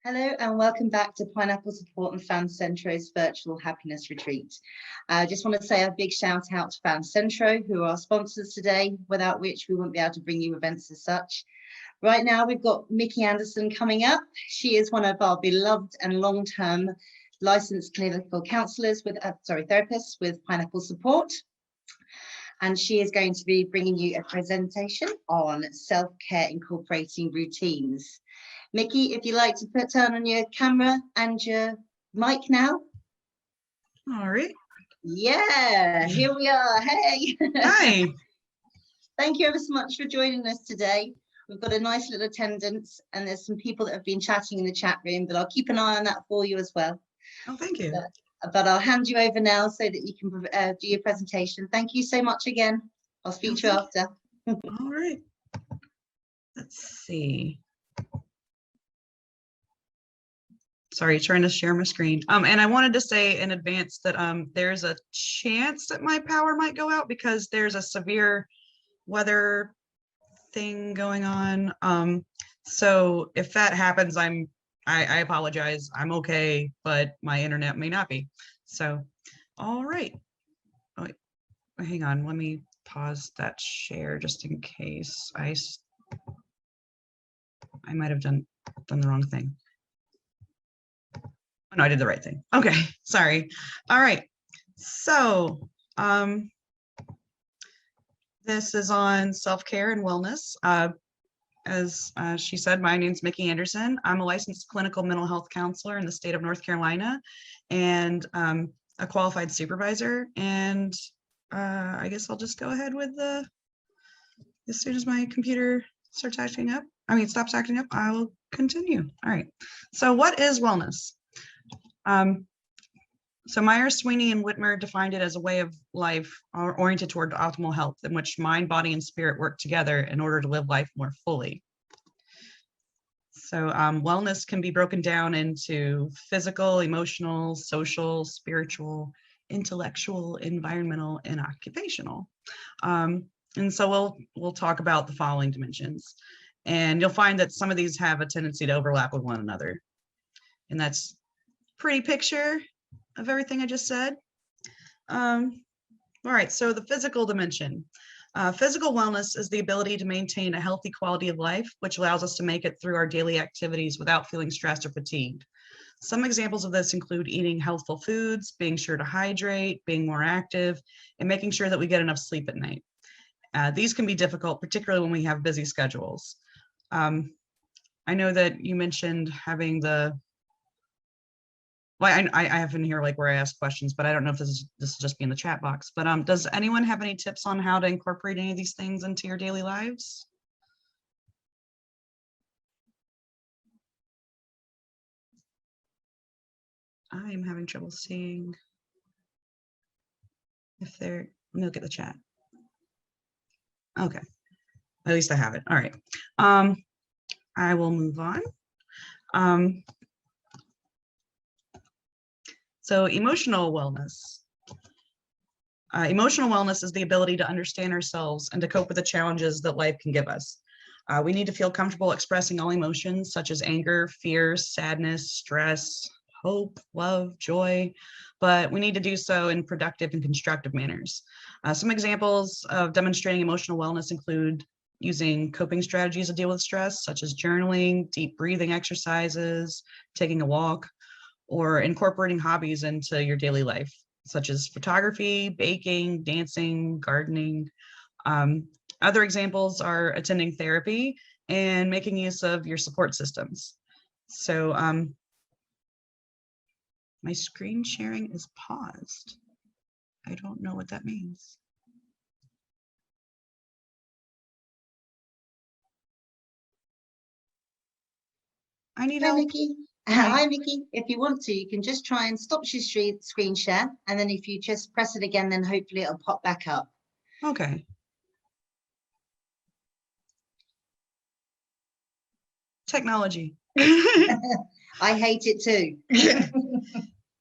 Hello and welcome back to Pineapple Support and Fancentro's virtual happiness retreat. I just want to say a big shout out to Fancentro, who are our sponsors today, without which we wouldn't be able to bring you events as such. Right now we've got Miki Anderson coming up. She is one of our beloved and long-term licensed clinical counselors with, therapists with Pineapple Support. And she is going to be bringing you a presentation on self-care incorporating routines. Miki, if you'd like to turn on your camera and your mic now. All right. Yeah, here we are. Hey. Hi. Thank you ever so much for joining us today. We've got a nice little attendance and there's some people that have been chatting in the chat room, but I'll keep an eye on that for you as well. Oh, thank you. But I'll hand you over now so that you can do your presentation. Thank you so much again. I'll speak to you after. All right. Let's see. Sorry, trying to share my screen. And I wanted to say in advance that there's a chance that my power might go out because there's a severe weather thing going on. So if that happens, I apologize. I'm okay, but my internet may not be. So, all right. Oh, wait. Hang on. Let me pause that share just in case I might have done the wrong thing. Oh, no, I did the right thing. Okay, sorry. All right. So this is on self-care and wellness. As she said, my name's Miki Anderson. I'm a licensed clinical mental health counselor in the state of North Carolina and a qualified supervisor. And I guess I'll just go ahead with as soon as my computer stops acting up, I will continue. All right. So what is wellness? So Myers, Sweeney, and Whitmer defined it as a way of life oriented toward optimal health in which mind, body, and spirit work together in order to live life more fully. So wellness can be broken down into physical, emotional, social, spiritual, intellectual, environmental, and occupational. And so we'll talk about the following dimensions. And you'll find that some of these have a tendency to overlap with one another. And that's pretty picture of everything I just said. All right, so the physical dimension. Physical wellness is the ability to maintain a healthy quality of life, which allows us to make it through our daily activities without feeling stressed or fatigued. Some examples of this include eating healthful foods, being sure to hydrate, being more active, and making sure that we get enough sleep at night. These can be difficult, particularly when we have busy schedules. I know that you mentioned having well, I have in here like where I ask questions, but I don't know if this will just be in the chat box. But does anyone have any tips on how to incorporate any of these things into your daily lives? I'm having trouble seeing if they're. Let me look at the chat. Okay, at least I have it. All right. I will move on. So emotional wellness. Emotional wellness is the ability to understand ourselves and to cope with the challenges that life can give us. We need to feel comfortable expressing all emotions such as anger, fear, sadness, stress, hope, love, joy, but we need to do so in productive and constructive manners. Some examples of demonstrating emotional wellness include using coping strategies to deal with stress, such as journaling, deep breathing exercises, taking a walk, or incorporating hobbies into your daily life, such as photography, baking, dancing, gardening. Other examples are attending therapy and making use of your support systems. So my screen sharing is paused. I don't know what that means. I need help. Miki. Hi, Miki. If you want to, you can just try and stop your screen share. And then if you just press it again, then hopefully it'll pop back up. Okay. Technology. I hate it too.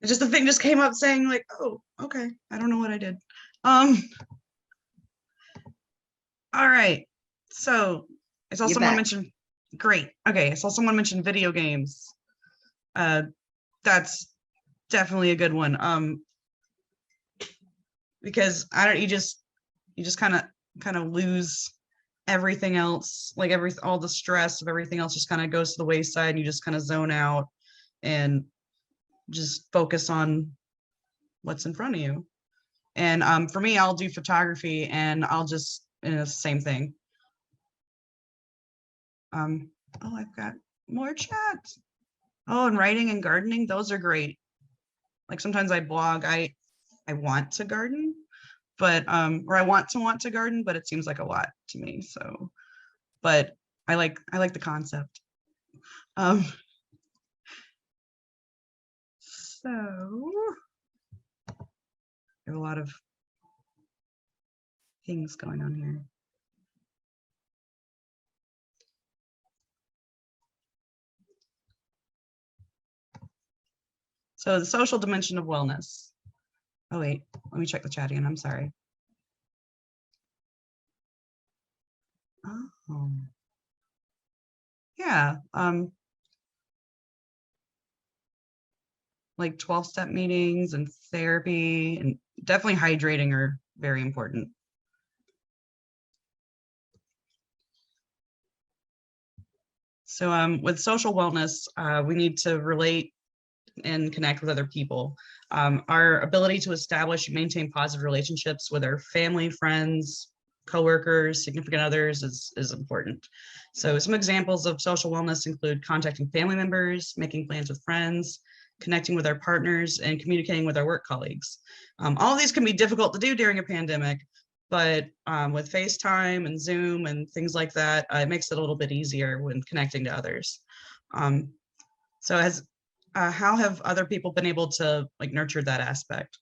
Just the thing just came up saying like, oh, okay. I don't know what I did. All right. So I saw someone mention, great. Okay. I saw someone mention video games. That's definitely a good one. Because you just kind of lose everything else, like all the stress of everything else just kind of goes to the wayside, and you just kind of zone out and just focus on what's in front of you. And for me, I'll do photography, and I'll just, same thing. Oh, I've got more chats. Oh, and writing and gardening, those are great. Like sometimes I blog, I want to garden, but or I want to garden, but it seems like a lot to me. So, but I like the concept. So I have a lot of things going on here. So the social dimension of wellness. Oh wait, let me check the chat again. I'm sorry. Oh, yeah. Like 12-step meetings and therapy, and definitely hydrating are very important. So with social wellness, we need to relate and connect with other people. Our ability to establish and maintain positive relationships with our family, friends, coworkers, significant others is important. So some examples of social wellness include contacting family members, making plans with friends, connecting with our partners, and communicating with our work colleagues. All of these can be difficult to do during a pandemic, but with FaceTime and Zoom and things like that, it makes it a little bit easier when connecting to others. So how have other people been able to like nurture that aspect?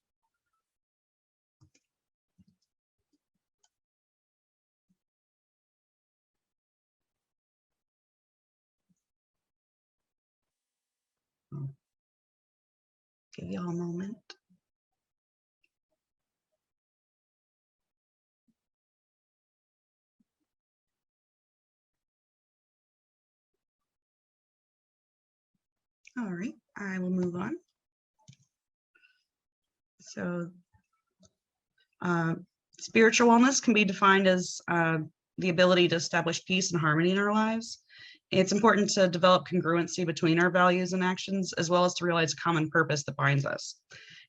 Give y'all a moment. All right, I will move on. So spiritual wellness can be defined as the ability to establish peace and harmony in our lives. It's important to develop congruency between our values and actions, as well as to realize a common purpose that binds us.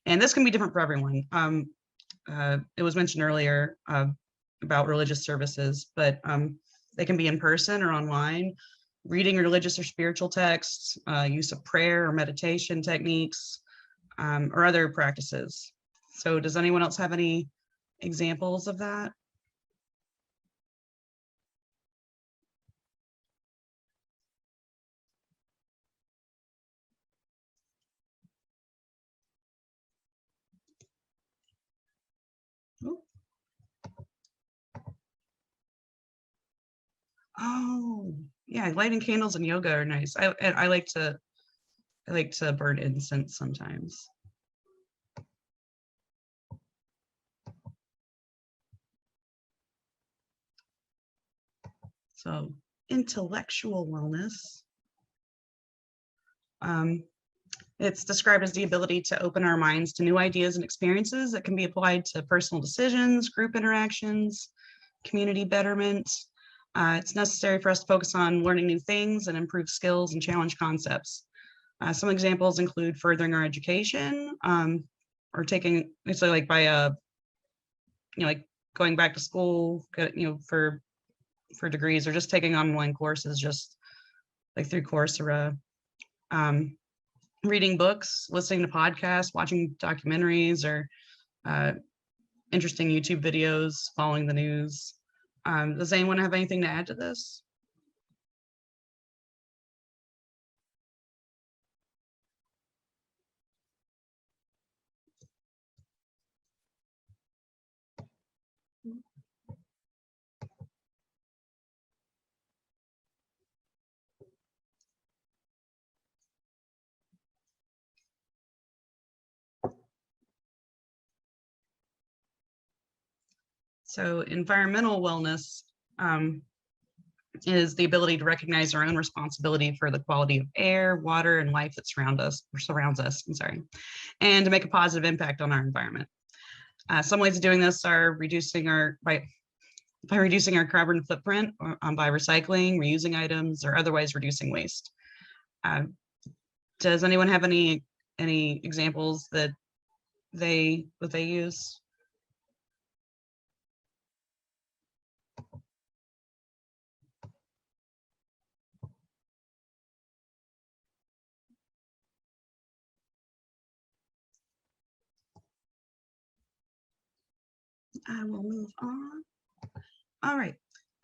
And this can be different for everyone. It was mentioned earlier about religious services, but they can be in person or online. Reading religious or spiritual texts, use of prayer or meditation techniques, or other practices. So does anyone else have any examples of that? Oh, yeah, lighting candles and yoga are nice. I like to burn incense sometimes. So intellectual wellness. It's described as the ability to open our minds to new ideas and experiences that can be applied to personal decisions, group interactions, community betterment. It's necessary for us to focus on learning new things and improve skills and challenge concepts. Some examples include furthering our education, or taking, so like by, like going back to school, for degrees, or just taking online courses, just like through Coursera. Reading books, listening to podcasts, watching documentaries, or interesting YouTube videos, following the news. Does anyone have anything to add to this? So environmental wellness, is the ability to recognize our own responsibility for the quality of air, water, and life that surrounds us, and to make a positive impact on our environment. Some ways of doing this are by reducing our carbon footprint by recycling, reusing items, or otherwise reducing waste. Does anyone have any examples that they use? I will move on. All right,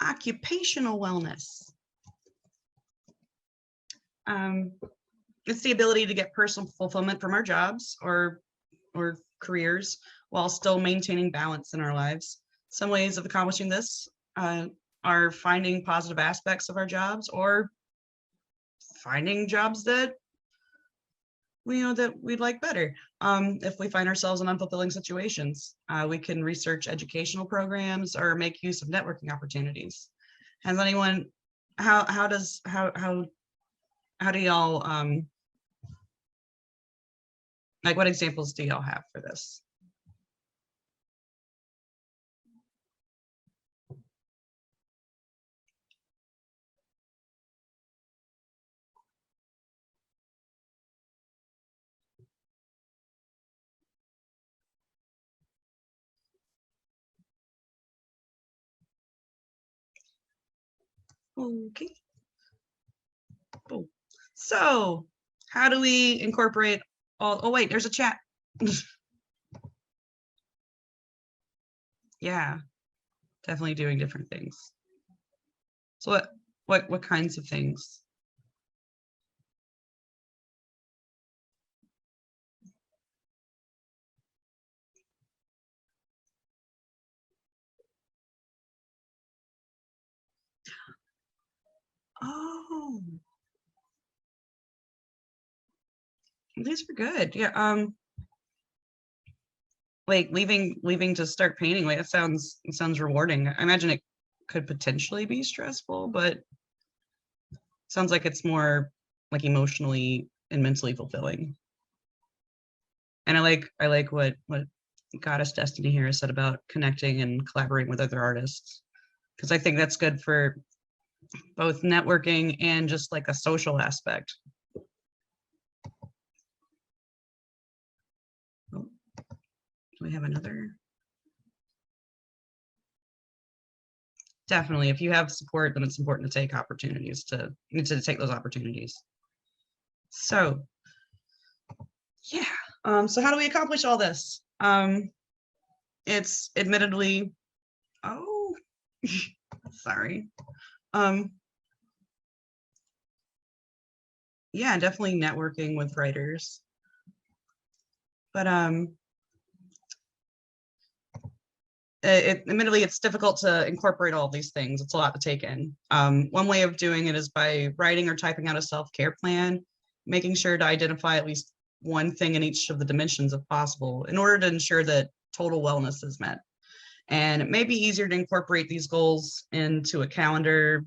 occupational wellness. It's the ability to get personal fulfillment from our jobs or careers while still maintaining balance in our lives. Some ways of accomplishing this are finding positive aspects of our jobs or finding jobs that that we'd like better. If we find ourselves in unfulfilling situations, we can research educational programs or make use of networking opportunities. Has anyone, how do y'all, like what examples do y'all have for this? Okay. Cool. So how do we incorporate all, oh wait, there's a chat. Yeah, definitely doing different things. So what kinds of things? Oh, these were good. Yeah. Like leaving to start painting. Like it sounds rewarding. I imagine it could potentially be stressful, but sounds like it's more like emotionally and mentally fulfilling. And I like what Goddess Destiny here has said about connecting and collaborating with other artists, because I think that's good for both networking and just like a social aspect. Oh, do we have another? Definitely, if you have support, then it's important to take opportunities to take those opportunities. So yeah, so how do we accomplish all this? It's admittedly, oh, sorry. Yeah, definitely networking with writers. But admittedly, it's difficult to incorporate all of these things. It's a lot to take in. One way of doing it is by writing or typing out a self-care plan, making sure to identify at least one thing in each of the dimensions if possible in order to ensure that total wellness is met. And it may be easier to incorporate these goals into a calendar.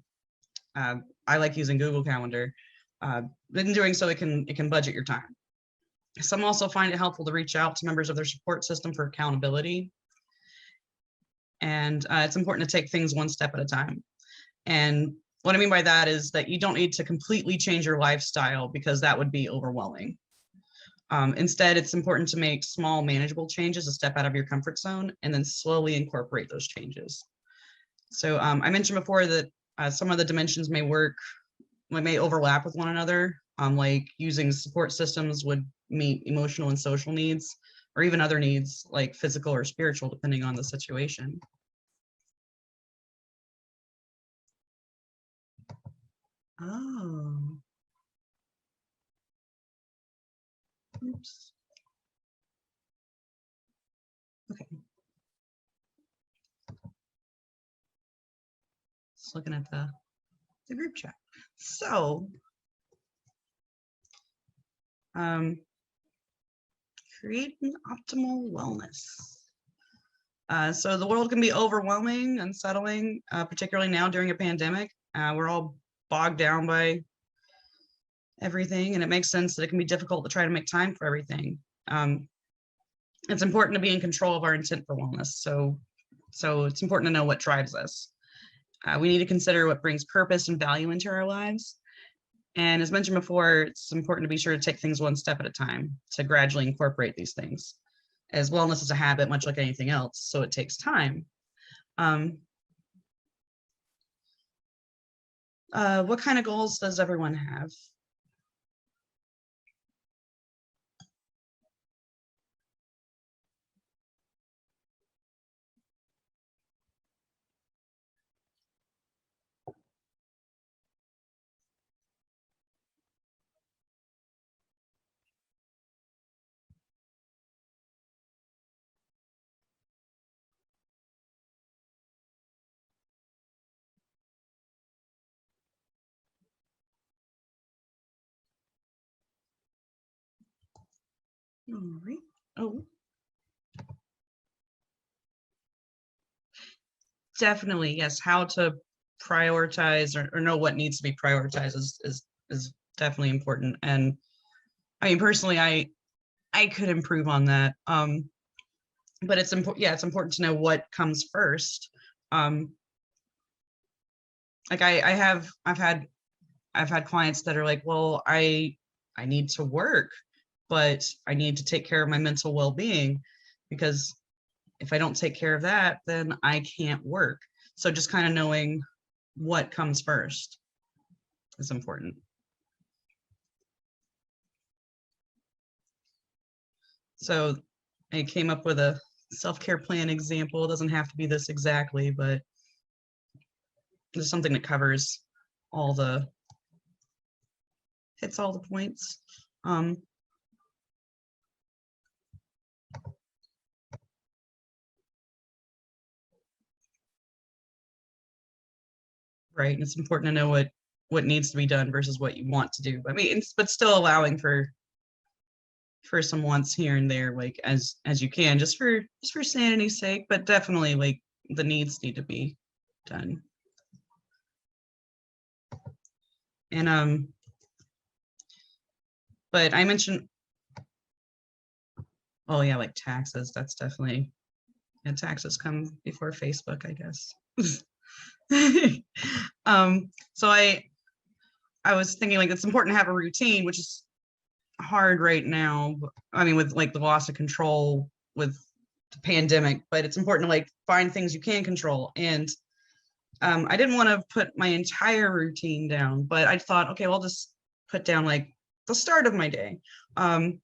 I like using Google Calendar. In doing so, it can budget your time. Some also find it helpful to reach out to members of their support system for accountability. And it's important to take things one step at a time. And what I mean by that is that you don't need to completely change your lifestyle because that would be overwhelming. Instead, it's important to make small, manageable changes to step out of your comfort zone and then slowly incorporate those changes. So I mentioned before that some of the dimensions may overlap with one another. Like using support systems would meet emotional and social needs, or even other needs like physical or spiritual, depending on the situation. Oh. Oops. Okay. Just looking at the group chat. So, creating optimal wellness. So the world can be overwhelming, unsettling, particularly now during a pandemic. We're all bogged down by everything, and it makes sense that it can be difficult to try to make time for everything. It's important to be in control of our intent for wellness. So it's important to know what drives us. We need to consider what brings purpose and value into our lives. And as mentioned before, it's important to be sure to take things one step at a time to gradually incorporate these things, as wellness is a habit, much like anything else. So it takes time. What kind of goals does everyone have? All right. Oh, definitely, yes. How to prioritize or know what needs to be prioritized is definitely important. And I mean, personally, I could improve on that. But it's important. Yeah, it's important to know what comes first. Like I've had clients that are like, well, I need to work, but I need to take care of my mental well-being, because if I don't take care of that, then I can't work. So just kind of knowing what comes first is important. So I came up with a self-care plan example. It doesn't have to be this exactly, but there's something that covers hits all the points. Right. And it's important to know what needs to be done versus what you want to do. I mean, but still allowing for some wants here and there, like as you can, just for sanity's sake, but definitely like the needs need to be done. And but I mentioned, oh yeah, like taxes, that's definitely, and taxes come before Facebook, I guess. So I was thinking, like, it's important to have a routine, which is hard right now. I mean, with like the loss of control with the pandemic, but it's important to like find things you can control. And I didn't want to put my entire routine down, but I thought, okay, well, I'll just put down like the start of my day. So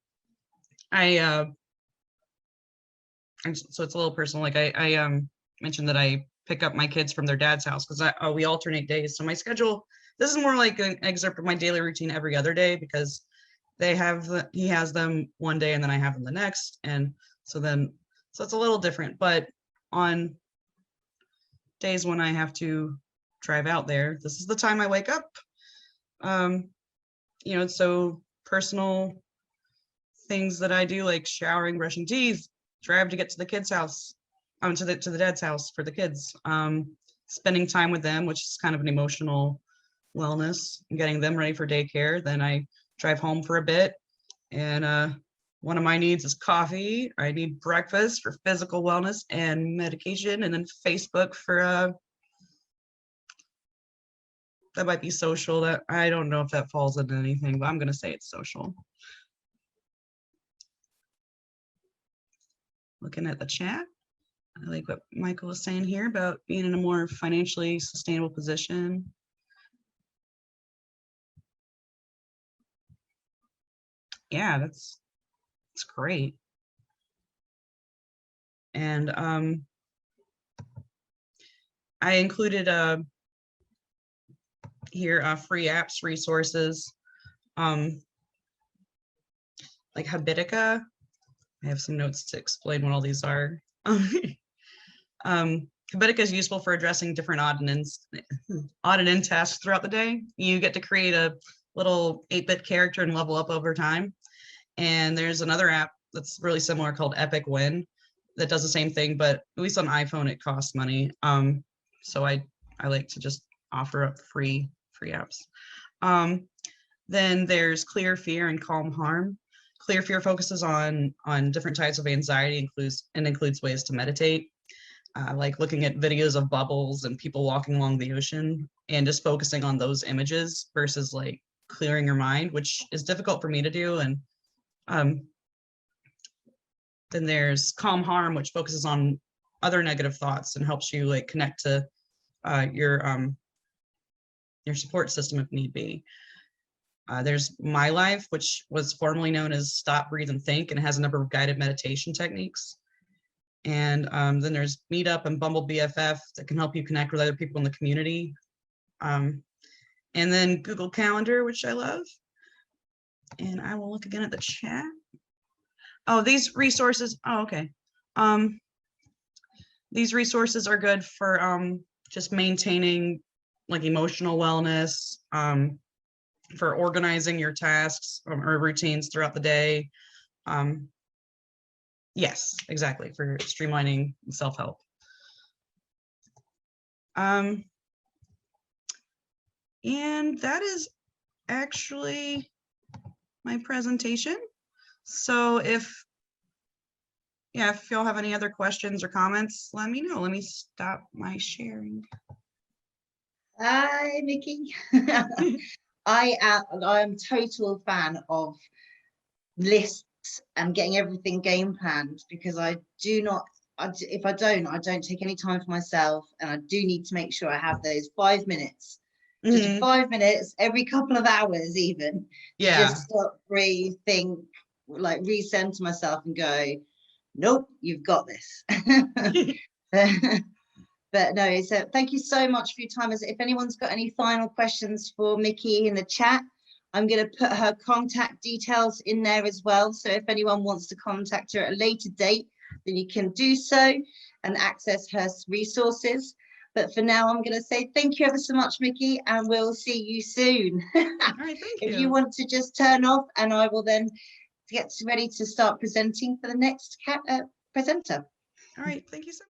it's a little personal. Like I mentioned that I pick up my kids from their dad's house because we alternate days. So my schedule, this is more like an excerpt of my daily routine every other day, because he has them one day and then I have them the next. And so it's a little different, but on days when I have to drive out there, this is the time I wake up. So personal things that I do, like showering, brushing teeth, drive to get to the kids' house, to the dad's house for the kids, spending time with them, which is kind of an emotional wellness, and getting them ready for daycare. Then I drive home for a bit, and one of my needs is coffee. I need breakfast for physical wellness and medication, and then Facebook for that might be social. That I don't know if that falls into anything, but I'm gonna say it's social. Looking at the chat, I like what Michael was saying here about being in a more financially sustainable position. Yeah, that's great. And I included here free apps resources, like Habitica. I have some notes to explain what all these are. Habitica is useful for addressing different odd and end tasks throughout the day. You get to create a little 8-bit character and level up over time. And there's another app that's really similar called Epic Win that does the same thing, but at least on iPhone it costs money. So I like to just offer up free apps. Then there's Clear Fear and Calm Harm. Clear Fear focuses on different types of anxiety, includes ways to meditate, like looking at videos of bubbles and people walking along the ocean and just focusing on those images versus like clearing your mind, which is difficult for me to do. And then there's Calm Harm, which focuses on other negative thoughts and helps you like connect to your support system if need be. There's My Life, which was formerly known as Stop, Breathe, and Think, and has a number of guided meditation techniques. And then there's Meetup and Bumble BFF that can help you connect with other people in the community. And then Google Calendar, which I love. And I will look again at the chat. Oh, these resources. Oh, okay. These resources are good for just maintaining like emotional wellness, for organizing your tasks or routines throughout the day. Yes, exactly, for streamlining self-help. And that is actually my presentation. So if y'all have any other questions or comments, let me know. Let me stop my sharing. Hi, Miki. I am total fan of lists and getting everything game planned, because I do not, if I don't take any time for myself, and I do need to make sure I have those 5 minutes, just 5 minutes every couple of hours even, to just stop, breathe, think, like recenter myself and go, nope, you've got this. But no, so thank you so much for your time. If anyone's got any final questions for Miki in the chat, I'm going to put her contact details in there as well. So if anyone wants to contact her at a later date, then you can do so and access her resources. But for now, I'm going to say thank you ever so much, Miki, and we'll see you soon. All right, thank you. If you want to just turn off, and I will then get ready to start presenting for the next presenter. All right, thank you so much.